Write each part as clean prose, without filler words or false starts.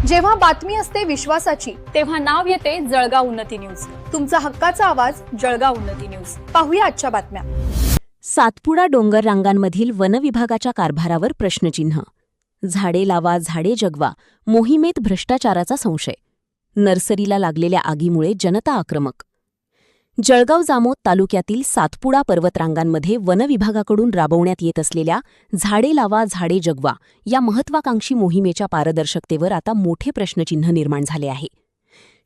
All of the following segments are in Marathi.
जेव्हा बातमी असते विश्वासाची, तेव्हा नाव येते जळगाव उन्नती न्यूज. तुमचा हक्काचा आवाज जळगाव उन्नती न्यूज. पाहूया आजच्या बातम्या. सातपुडा डोंगर रांगांमधील वनविभागाच्या कारभारावर प्रश्नचिन्ह. झाडे लावा झाडे जगवा मोहिमेत भ्रष्टाचाराचा संशय. नर्सरीला लागलेल्या आगीमुळे जनता आक्रमक. जळगाव जामोद तालुक्यातील सातपुडा पर्वतरांगांमध्ये वनविभागाकडून राबवण्यात येत असलेल्या झाडे लावा झाडे जगवा या महत्वाकांक्षी मोहिमेच्या पारदर्शकतेवर आता मोठे प्रश्नचिन्ह निर्माण झाले आहे.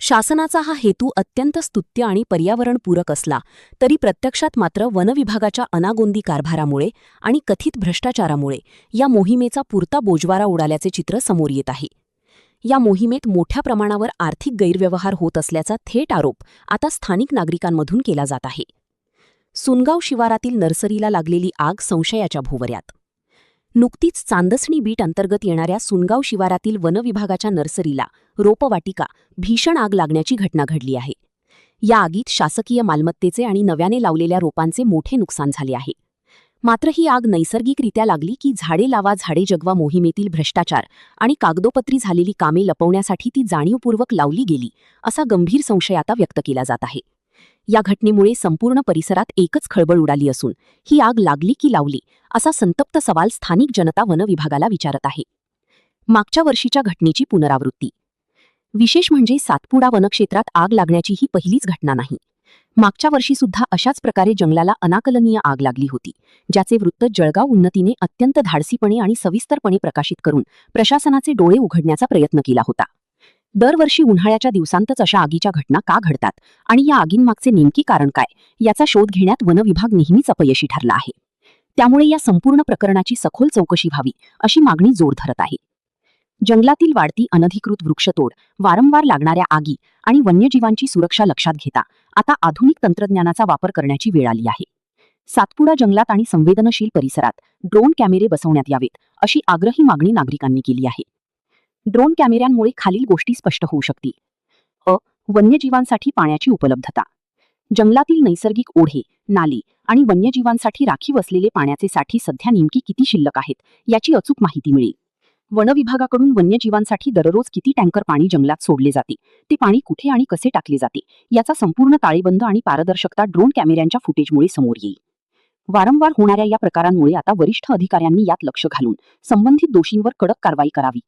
शासनाचा हा हेतू अत्यंत स्तुत्य आणि पर्यावरणपूरक असला तरी प्रत्यक्षात मात्र वनविभागाच्या अनागोंदी कारभारामुळे आणि कथित भ्रष्टाचारामुळे या मोहिमेचा पुरता बोजवारा उडाल्याचे चित्र समोर येत आहे. या मोहिमेत मोठ्या प्रमाणावर आर्थिक गैरव्यवहार होत असल्याचा थेट आरोप आता स्थानिक नागरिकांमधून केला जात आहे. सुनगाव शिवारातील नर्सरीला लागलेली आग संशयाच्या भोवऱ्यात. नुकतीच चांदसणी बीट अंतर्गत येणाऱ्या सुनगाव शिवारातील वनविभागाच्या नर्सरीला रोपवाटिका भीषण आग लागण्याची घटना घडली आहे. या आगीत शासकीय मालमत्तेचे आणि नव्याने लावलेल्या रोपांचे मोठे नुकसान झाले आहे. मात्र ही आग नैसर्गिकरित्या लागली की झाडे लावा झाडे जगवा मोहिमेतील भ्रष्टाचार आणि कागदोपत्री झालेली कामे लपवण्यासाठी ती जाणीवपूर्वक लावली गेली असा गंभीर संशय आता व्यक्त केला जात आहे. या घटनेमुळे संपूर्ण परिसरात एकच खळबळ उडाली असून ही आग लागली की लावली असा संतप्त सवाल स्थानिक जनता वनविभागाला विचारत आहे. मागच्या वर्षीच्या घटनेची पुनरावृत्ती. विशेष म्हणजे सातपुडा वनक्षेत्रात आग लागण्याची ही पहिलीच घटना नाही. मागच्या वर्षीसुद्धा अशाच प्रकारे जंगलाला अनाकलनीय आग लागली होती, ज्याचे वृत्त जळगाव उन्नतीने अत्यंत धाडसीपणे आणि सविस्तरपणे प्रकाशित करून प्रशासनाचे डोळे उघडण्याचा प्रयत्न केला होता. दरवर्षी उन्हाळ्याच्या दिवसांतच अशा आगीच्या घटना का घडतात आणि या आगींमागचे नेमके कारण काय याचा शोध घेण्यात वनविभाग नेहमीच अपयशी ठरला आहे. त्यामुळे या संपूर्ण प्रकरणाची सखोल चौकशी व्हावी अशी मागणी जोर धरत आहे. जंगलातील वाढती अनधिकृत वृक्षतोड, वारंवार लागणाऱ्या आगी आणि वन्यजीवांची सुरक्षा लक्षात घेता आता आधुनिक तंत्रज्ञानाचा वापर करण्याची वेळ आली आहे. सातपुडा जंगलात आणि संवेदनशील परिसरात ड्रोन कॅमेरे बसवण्यात यावेत अशी आग्रही मागणी नागरिकांनी केली आहे. ड्रोन कॅमेऱ्यांमुळे खालील गोष्टी स्पष्ट होऊ शकतील. वन्यजीवांसाठी पाण्याची उपलब्धता. जंगलातील नैसर्गिक ओढे, नाले आणि वन्यजीवांसाठी राखीव असलेले पाण्याचे साठे सध्या नेमकी किती शिल्लक आहेत याची अचूक माहिती मिळेल. वनविभागाकडून वन्यजीवांसाठी दररोज किती टँकर पाणी जंगलात सोडले जाते, ते पाणी कुठे आणि कसे टाकले जाते याचा संपूर्ण ताळेबंद आणि पारदर्शकता ड्रोन कॅमेऱ्यांच्या फुटेजमुळे समोर येईल. वारंवार होणाऱ्या या प्रकारांमुळे आता वरिष्ठ अधिकाऱ्यांनी यात लक्ष घालून संबंधित दोषींवर कडक कारवाई करावी